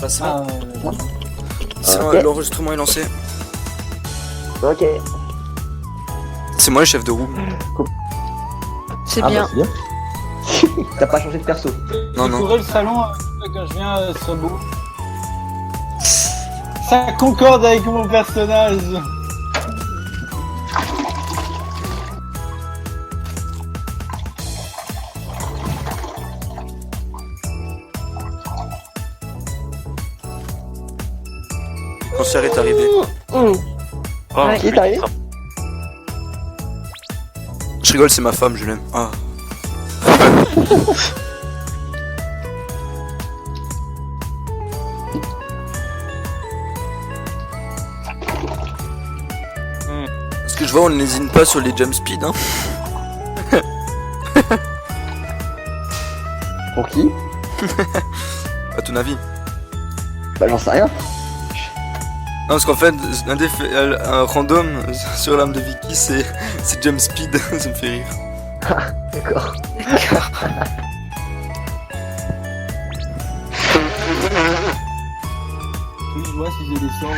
Placement. C'est Ok. l'enregistrement est lancé. Ok. C'est moi le chef de roue. C'est Ah bien. bah c'est bien. T'as pas changé de perso. Non, non. Découvrir le salon quand je viens serait beau. Ça concorde avec mon personnage. Le concert est arrivé. Ouais. Qui est arrivé? Je rigole, c'est ma femme, je l'aime. Ah. Parce que je vois, on n'hésite pas sur les jump speed, hein. Pour qui? À ton avis? Bah j'en sais rien. Non, parce qu'en fait, un random sur l'arme de Vicky, c'est jump speed, ça me fait rire. D'accord. Oui, je vois si j'ai des sorts.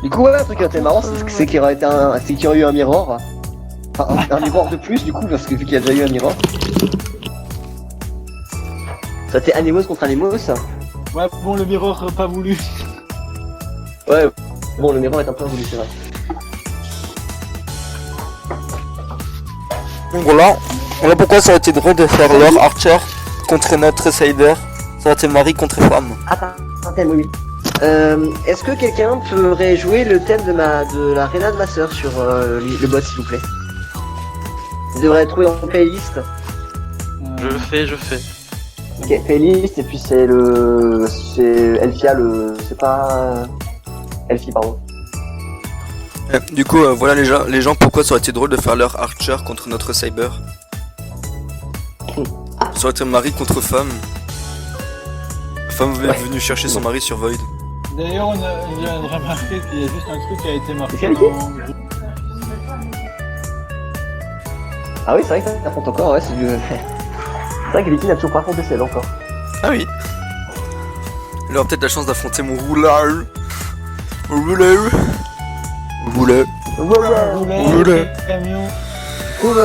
Du coup ouais, un truc qui aurait été marrant, c'est qu'il y aurait eu un mirror. Enfin un mirror de plus du coup, parce que vu qu'il y a déjà eu un mirror. Ça c'était Animos contre Animos. Ouais, bon, le mirror pas voulu. Ouais, bon le mirror est un peu voulu, c'est vrai. Donc voilà pourquoi ça aurait été drôle de faire Lord Archer contre notre Cider. Ça aurait été mari contre femme. Attends, un thème, oui. Est-ce que quelqu'un pourrait jouer le thème de la Réna de ma sœur sur le bot s'il vous plaît? Il devrait être trouvé en playlist. Je fais. Ok, playlist, et puis c'est Elfia c'est pas... Elfie, pardon. Du coup, voilà les gens, pourquoi ça aurait été drôle de faire leur Archer contre notre Cyber. Ça aurait été mari contre femme. Femme est venue chercher son mari sur Void. D'ailleurs, on vient de remarquer qu'il y a juste un truc qui a été marqué C'est quel dans... Ah oui, c'est vrai que ça affronte encore, ouais, c'est du... C'est vrai que Vicky n'a toujours pas affronté celle encore. Ah oui. Il aura peut-être la chance d'affronter mon rouleur. Rouleur. Rouleur, camion.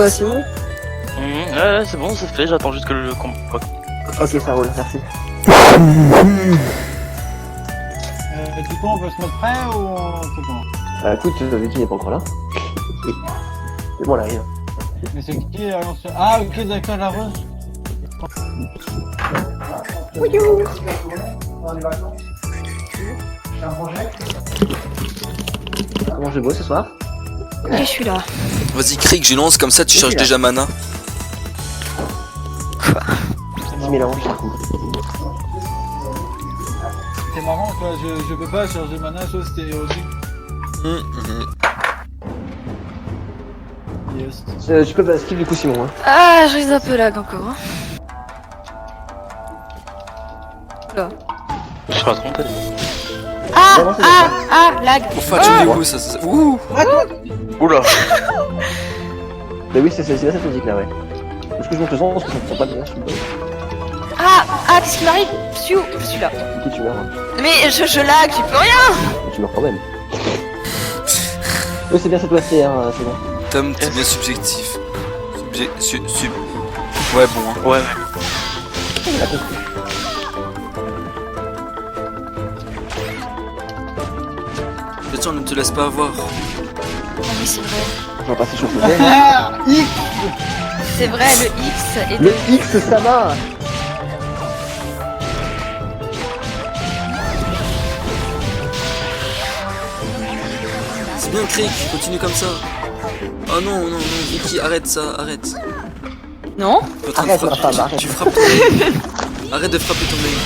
Simon. Ouais, c'est bon, c'est fait, j'attends juste que le combat. Ok, ça roule, merci. Du coup, on peut se mettre prêt ou on fait comment? Écoute, Vicky n'est pas encore là. C'est bon, elle arrive. Mais c'est qui Ah, ok, d'accord, la rose. Comment je bosse ce soir? Et je suis là. Vas-y, Krieg, je lance comme ça, tu Oui, charges là. déjà mana. Petit mélange, du coup. C'est marrant, quoi, je peux pas charger mana sauf stéréologique. Yes. Tu peux pas skip du coup, Simon. Hein. Ah, je risque un peu lag encore. Hein. Là. Je serai trompé. Ah, Non, non, c'est lag. Enfin, tu dis où ça ouh. Oula. Mais oui, c'est cette musique là, ouais. Est-ce que je monte le son parce que ça ne sent pas bien, je suis Qu'est-ce qui m'arrive? Psiou, je suis là. Qui tu meurs, hein. Mais je lag, j'y peux rien. Tu meurs quand même. Oui, c'est bien cette OST, hein, c'est bon. Tom, t'es bien subjectif. Ouais, bon. Hein. Ouais. Il a compris. Tiens, ne te laisse pas avoir. Ah oui, c'est vrai. Je vais passer sur le côté. Ah, X. C'est vrai, le X est Le X, ça va. C'est bien, Krieg, continue comme ça. Oh non, Vicky, arrête ça, arrête. Non? T'es en train de Arrête, ma frapper- femme, arrête. Tu frappes ton main. Arrête de frapper ton main.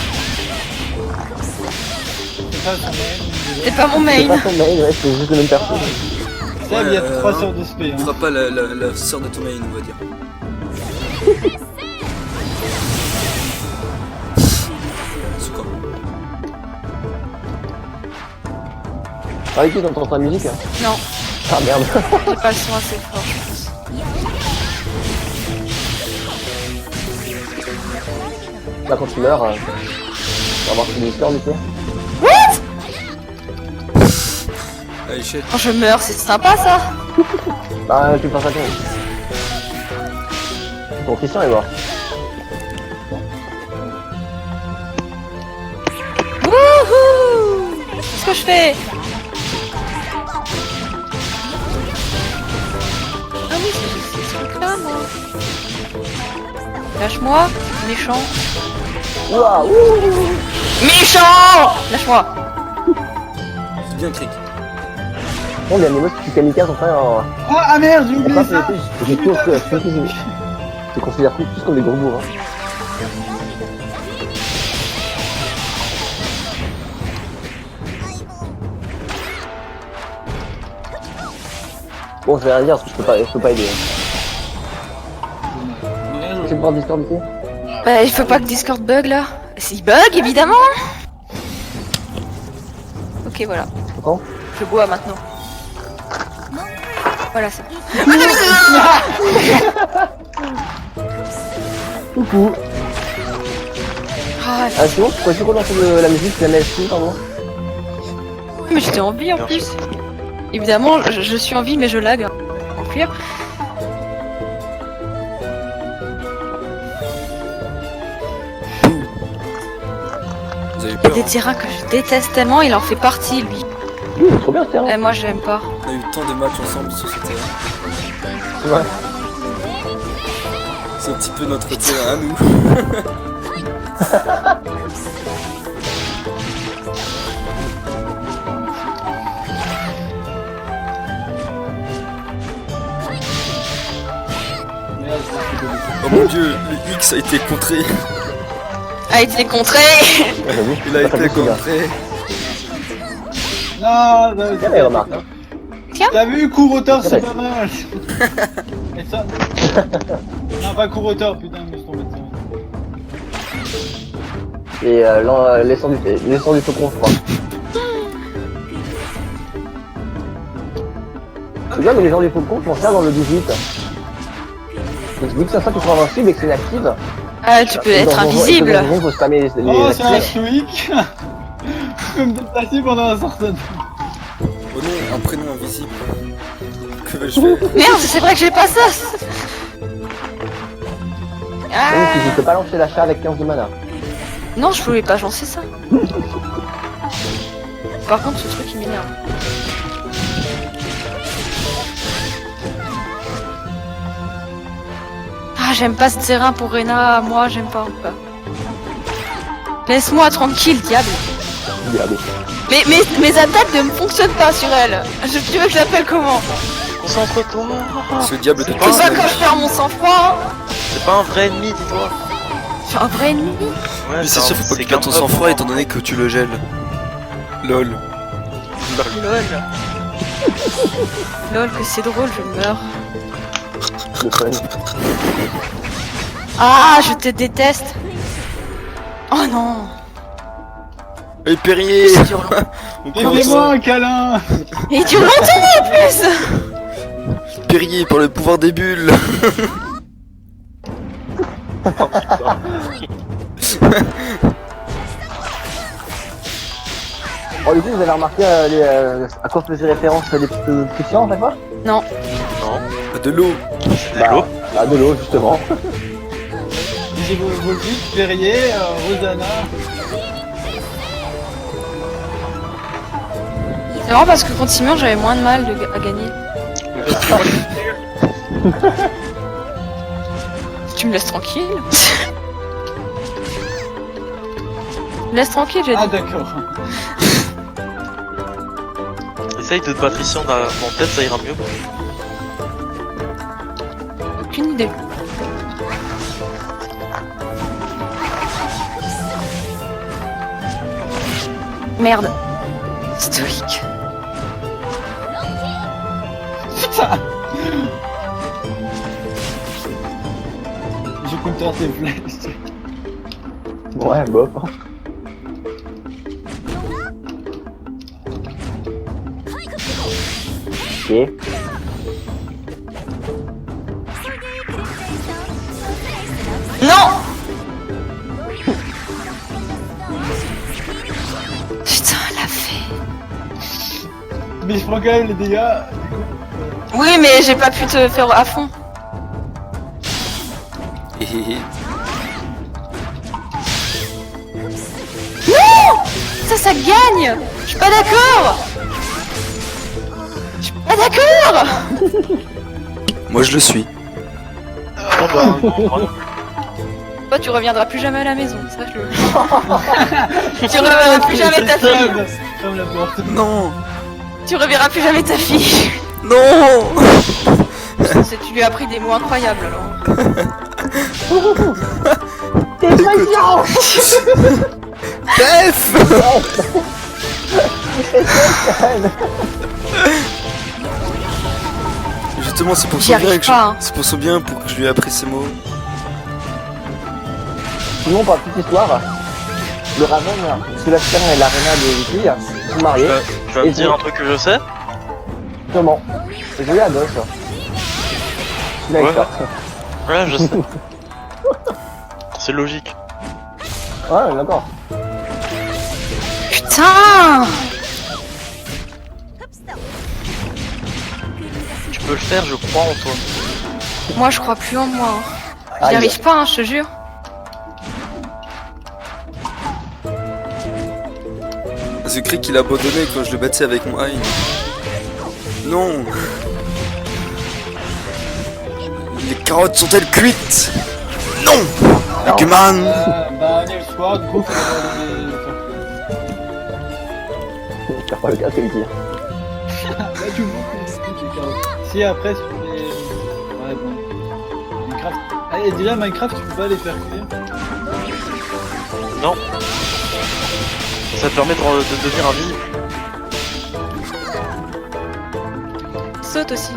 C'est pas son mail. C'est pas mon C'est main. pas ton main, ouais, c'est juste le même perso. Ça, il y a Ouais, 3 sorts de spé. Hein. Frappe pas la sœur de ton main, on va dire. C'est quoi? Ah, Vicky, t'entends ta musique hein? Non, Ah merde. j'ai pas le son assez fort, je pense. Bah quand tu meurs, on va voir si l'histoire du coup. Allez, shit. Quand je meurs, c'est sympa ça. Bah tu passes à toi. Bon, Christian est mort. Wouhou! Qu'est-ce que je fais? Ah oui, c'est ce truc-là, moi. Lâche-moi, méchant. Ouah, ouh. Méchant! Lâche-moi. C'est bien, Crick. Bon, il y a Nemo qui kamikaze enfin en... Ah merde, j'ai oublié ça. J'ai tout je considère tous comme des gros bourgs. Hein. Bon, je vais rien dire parce que je peux pas aider. Tu peux voir Discord ici? Bah, il faut pas que Discord bug là. Il bug évidemment. Ok, voilà. Attends. Je bois maintenant. Voilà, c'est bon. Coucou. Ah, Ah sinon, tu pourrais relancer la musique, la MSI, pardon. mais j'étais en vie en plus. Évidemment, je suis en vie, mais je lag. Hein. En cuir. Vous avez Il y a peur, des hein. terrains que je déteste tellement, il en fait partie lui. C'est trop bien ce terrain. Et moi, j'aime pas. On a eu tant de matchs ensemble sur ce terrain. C'est vrai. C'est un petit peu notre terrain à nous. Oh mon dieu, le X a été contré. A été contré. Ouais, j'avoue. Il a Pas été facile, hein. contré. Non, Tiens, les remarques. Hein. t'as vu, cours auteur, c'est Ouais. pas mal. Et ça... Non, pas cours auteur, putain, mais je tombais dessus. Et l'essor du faucon, je crois. C'est bien, mais les gens du faucon, je m'en sers dans le 18. Donc, vu que ça, tu seras invincible et que c'est inactive. Ah, tu peux être invisible. Dans faut spammer les Oh, c'est un flèches. Schwick. Je peux me déplacer pendant un certain temps. Oh non, un prénom invisible. Que vais-je faire? Merde, c'est vrai que j'ai pas ça. Ah. Donc, tu peux pas lancer l'achat avec 15 de mana. Non, je pouvais pas lancer ça. Par contre, ce truc il m'énerve. Ah, j'aime pas ce terrain pour Rena. Moi, j'aime pas. Laisse-moi tranquille, diable. Diable. Mais mes attaques ne me fonctionnent pas sur elle. Tu veux que je l'appelle comment? Concentre-toi. Ce diable de C'est pas quand je perds mon sang-froid. C'est pas un vrai ennemi, dis-toi. Je suis un vrai ennemi. Ouais, Mais c'est sûr, faut pas que tu qu'un perdes ton peuple, sang-froid hein. étant donné que tu le gèles. Lol. Lol. Lol, que c'est drôle, je meurs. Le fun. Ah, je te déteste. Oh non. Et Perrier. C'est dur. On Et commence. fais-moi un câlin. Et tu m'entends en plus. Perrier pour le pouvoir des bulles. Oh, du coup, vous avez remarqué à quoi faisaient référence les petites Christian à chaque fois? Non. Non, De l'eau. c'est de l'eau. Bah, de l'eau, justement. J'ai Volvic, Perrier, Rosanna. C'est marrant parce que contre Simon, j'avais moins de mal à gagner. Tu me laisses tranquille. Me laisse tranquille, j'ai dit. Ah, d'accord. Essaye de te battre ici en tête, ça ira mieux. Aucune idée. Merde. Stoïque. Je counter tes flèches. Ouais, bof. Ok. Non. mais je prends quand même les dégâts. Oui, mais j'ai pas pu te faire à fond. Ça gagne. Je suis pas d'accord. Je suis pas d'accord. Moi je le suis. Oh bah, non, Toi, tu reviendras plus jamais à la maison, sache-le. Tu reverras plus jamais ta fille. Ferme la porte. Non. Tu reverras plus jamais ta fille. Non. Tu lui as appris des mots incroyables alors. T'es patient. Bref. Justement, c'est pour J'y son arrive bien que pas, hein. c'est pour son bien pour que je lui ai appris ces mots. Sinon, pour la petite histoire, le Raven, Sébastien et l'Arena de filles sont mariés. tu vas me dire un truc que je sais? Comment? J'ai eu un gosse. Il a Ouais. eu ça. Ouais, je sais. C'est logique. Ouais, d'accord. Putain. Tu peux le faire, je crois en toi. Moi, je crois plus en moi. J'y Aïe. arrive pas, hein, je te jure. J'ai cru qu'il a abandonné quand je le battais avec mon Hein. Non. Les carottes sont-elles cuites? Non. Human. Bah, on est le soir, du coup, faut avoir T'as pas le cas, c'est le dire. Là, tu vois que c'est des carottes. Si après, tu fais. Ouais, bon. Minecraft. Allez, déjà, Minecraft, tu peux pas les faire cuire. Non. Ça te permet de devenir invisible. Saute aussi.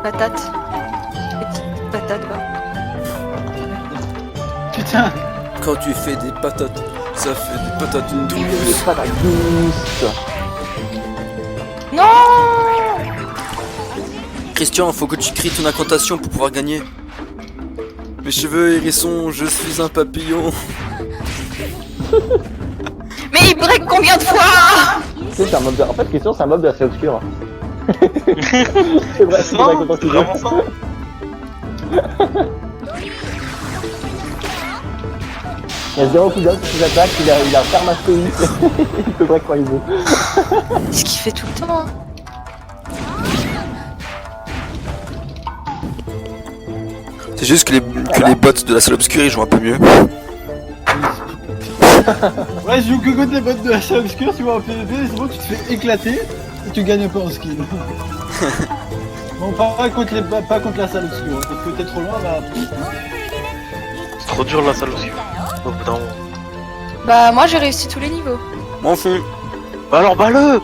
Patate. Petite patate, va. Putain. Quand tu fais des patates, ça fait des patates Les douces. patates douces. Non. Christian, faut que tu cries ton incantation pour pouvoir gagner. Mes cheveux hérissons, je suis un papillon. Mais il break combien de fois? Tu sais, c'est un mob de... En fait, Christian, c'est un mob de assez obscur. C'est vrai, c'est vrai, quand C'est vraiment ça. Il y a 0 cooldown sur ses attaques, il a un permastoïque. Il peut break quand il veut. C'est ce qu'il fait tout le temps. Hein. C'est juste que les bots de la salle obscure ils jouent un peu mieux. Ouais, je joue que contre les bots de la salle obscure, tu vois, en PvP, c'est bon, tu te fais éclater et tu gagnes pas en skill. Bon, pas contre la salle obscure, hein, parce que t'es trop loin, bah. C'est trop dur la salle obscure. Au bout d'un moment. Bah, moi, j'ai réussi tous les niveaux. M'en fous. Bah alors, bah-le.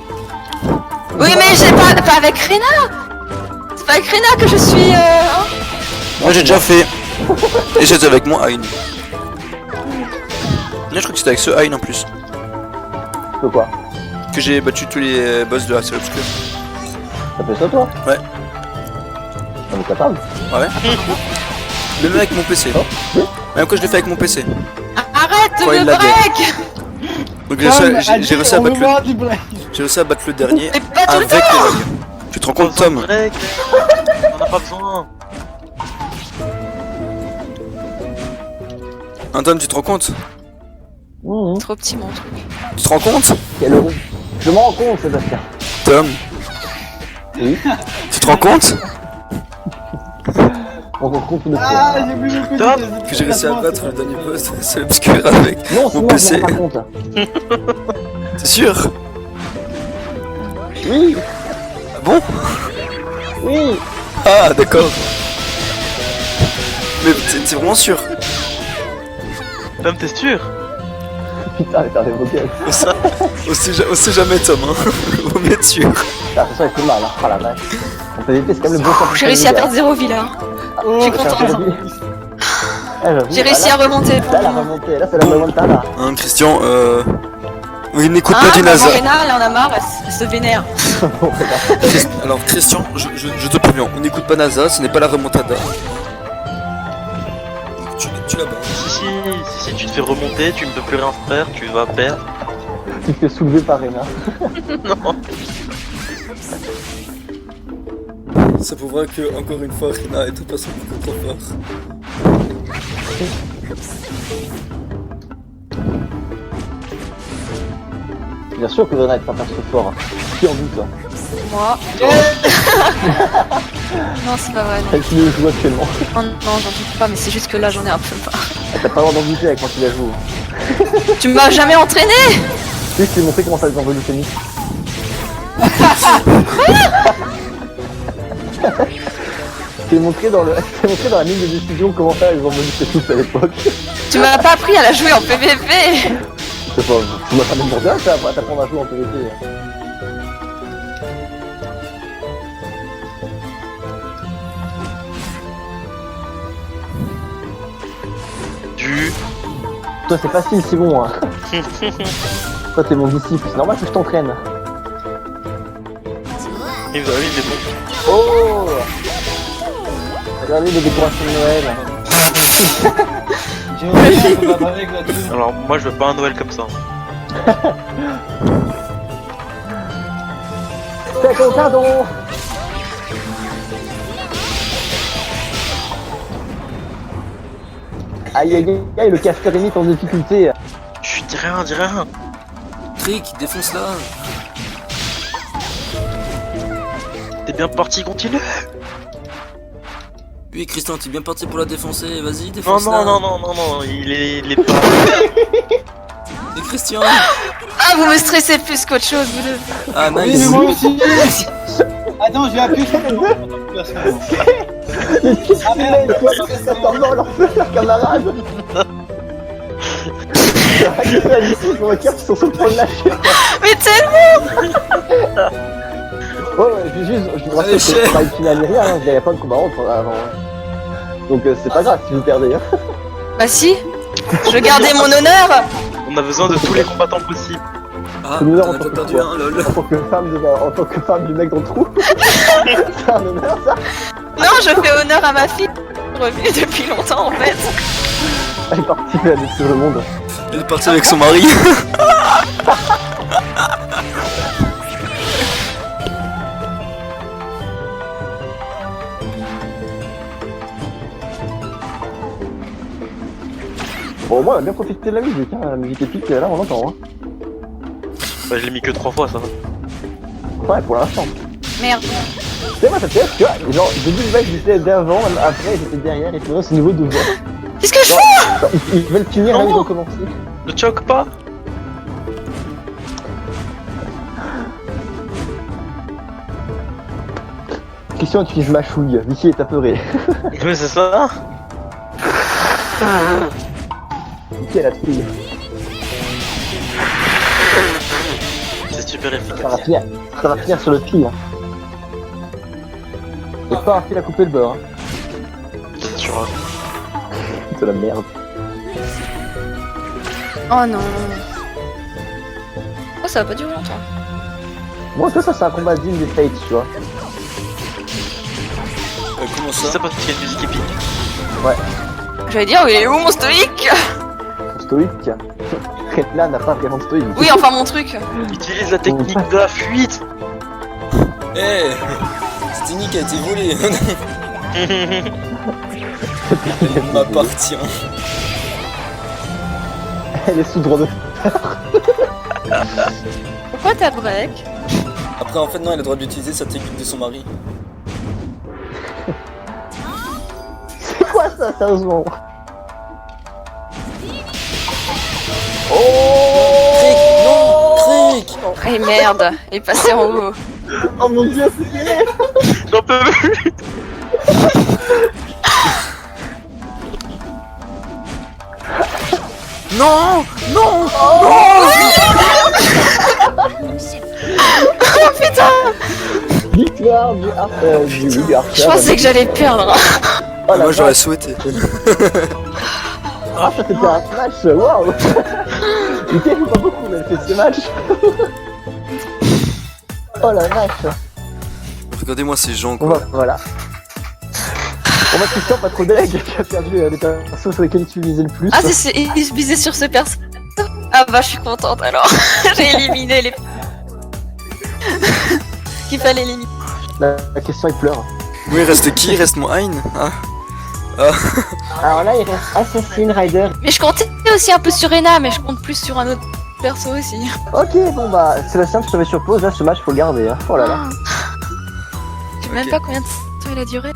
Oui, mais j'ai pas avec Rena. C'est pas avec Rena que je suis. Hein. Moi j'ai déjà fait. Et j'étais avec mon Hein. Là je crois que c'était avec ce Hein en plus. De quoi? Que j'ai battu tous les boss de la salle obscure. T'as fait ça, toi? Ouais. On est capable. Ouais. Même avec mon PC. Même quand je l'ai fait avec mon PC. Arrête de Ouais, me il l'a break. Donc j'ai réussi à battre le... J'ai réussi à battre le dernier Mais pas tout le avec les temps. bugs. Tu te rends compte Tom? Break. On en a pas besoin. Hein, Tom, tu te rends compte? Trop petit mon truc. Tu te rends compte? Quel heureux. Je m'en rends compte, Sébastien. Tom, Oui. tu te rends compte On rend compte de Ah, quoi? j'ai vu le coup Top. que j'ai réussi à battre le dernier boss de la salle obscure avec Non, mon sinon, je PC? m'en rends pas compte. C'est sûr? Oui. Ah bon? Oui. Ah d'accord. Mais c'est vraiment sûr? Tom, t'es sûr? Putain, elle perd des vocales. On sait jamais Tom, hein. Vaut mieux être sûr. Ah, ça, elle fait mal, hein. Oh la vache. On peut éviter, c'est quand même le bon temps. J'ai réussi à perdre 0 vie là. Oh, Je suis contente. J'ai J'ai réussi à remonter. Là, elle a remonté. Là, c'est la remontada. Hein, Christian, oui, n'écoute Hein, pas du maman NASA. Rena, elle en a marre, elle se vénère. Alors, Christian, je te préviens, on n'écoute pas NASA, ce n'est pas la remontada. Tu la bats. Si tu te fais remonter, tu ne peux plus rien faire, tu vas perdre. Tu te fais soulever par Rena. Non. Ça prouvera que, encore une fois, Rina est un perso beaucoup trop fort. Bien sûr que Rina est un perso fort. Qui en doute, hein. Moi. Non, c'est pas vrai. Non, Celle qui le joue actuellement. oh, non j'en doute pas, mais c'est juste que là, j'en ai un peu marre. T'as pas le droit d'en douter avec moi qui la joue. Tu m'as jamais entraîné. Oui, je t'ai montré comment ça les envoie du tennis. Je t'ai montré dans la ligne de décision comment faire les envois du tennis à l'époque. Tu m'as pas appris à la jouer en PVP. C'est pas, tu m'as pas demandé à ça, à t'apprendre à jouer en PvP. Du. Toi c'est facile, c'est bon. Hein. Toi t'es mon disciple, c'est normal que je t'entraîne. Il est bon. Oh, regardez les décorations de Noël. J'ai oublié qu'on va avec là-dessus. Alors, moi, je veux pas un Noël comme ça. C'est content donc. Aïe aïe aïe, le caster est mis en difficulté. Chut, dis rien, dis rien. Cric, défonce-la. T'es bien parti, continue. Oui, Christian, t'es bien parti pour la défoncer. Vas-y, Non, défonce-la. non, il est pas. C'est Christian. Ah, vous me stressez plus qu'autre chose, vous deux. Ah, Oui, nice. mais moi aussi. Attends, je vais appuyer sur le bouton pour ton placement. Mais qu'est-ce qu'il est quoi? Ça s'en leur feu, leurs camarades. C'est la liste pour le cap, ils sont sur le point de lâcher. Mais tellement. Ouais, ouais, puis juste, je vous rappelle que c'est pas une finale ni rien, hein, il y avait pas de combat entre avant. Hein. Donc c'est pas grave si vous perdez. Hein. Bah si. Je gardais mon honneur. On a besoin de tous les combattants possibles. Ah, C'est une honneur t'en en as tant pas que perdu quoi un, lol. En tant que femme du mec dans le trou. C'est un honneur ça. Non, je fais honneur à ma fille. Revenue depuis longtemps en fait. Elle est partie, elle est sur le monde. Elle est partie avec son mari. Bon, au moins, on a bien profité de la musique, hein. La musique épique, là, on l'entend. Hein. Bah, je l'ai mis que 3 fois, ça va. Ouais, pour l'instant. Merde. C'est moi, ça fait, tu vois, genre, au début, le mec, j'étais d'avant, après, j'étais derrière, et maintenant, c'est niveau de voix. Qu'est-ce que je fais? Genre, ils veulent finir, là, ils ont commencé. Ne choque pas. Christian utilise ma chouille, Vicky est apeuré. Mais c'est ça. Vicky, elle a trouille. C'est super efficace. Ça va finir sur le fil. Hein. Et pas un fil à couper le beurre. Hein. C'est sûr. Hein. C'est la merde. Oh non. Oh, ça va pas durer longtemps. Moi, ça, c'est un combat digne des Fates, tu vois. Comment C'est ça? ça parce qu'il y a une musique épique. J'allais dire, il est où mon stoïque? Stoïque. Là n'a pas vraiment de stoïque. Oui, enfin mon truc. Utilise la technique de la fuite. Eh, cette unique a été volée. Elle m'appartient. Elle est sous droit de... Pourquoi t'as break? Après, en fait, non, elle a le droit d'utiliser sa technique de son mari. C'est quoi ça, sérieusement? Cric, non, Cric. Eh merde, il est passé en haut. Oh mon dieu, c'est vrai. J'en peux plus. Non, non. Oh putain! Victoire du Archer. Du Archer. Je pensais que j'allais perdre. Oh, la Moi, j'aurais vache. souhaité. Ah, ça c'était un match, waouh. Lucas joue pas beaucoup, mais elle fait ce match. Oh la vache. Regardez-moi ces gens, On quoi. va, voilà. On va Christian, pas trop deg, qui a perdu les persos sur lesquels tu visais le plus. Ah, il se bisait sur ce perso. Ah bah, je suis contente alors. J'ai éliminé les. Qu'il fallait éliminer. La question, il pleure. Oui, il reste qui? Il reste mon Hein. Ah. Alors là, il reste Assassin Rider. Mais je comptais aussi un peu sur Rena, mais je compte plus sur un autre perso aussi. Ok, bon bah, Sébastien, je te mets sur pause. Là, ce match, faut le garder. Hein. Oh là là. Je sais même Ok. pas combien de temps il a duré.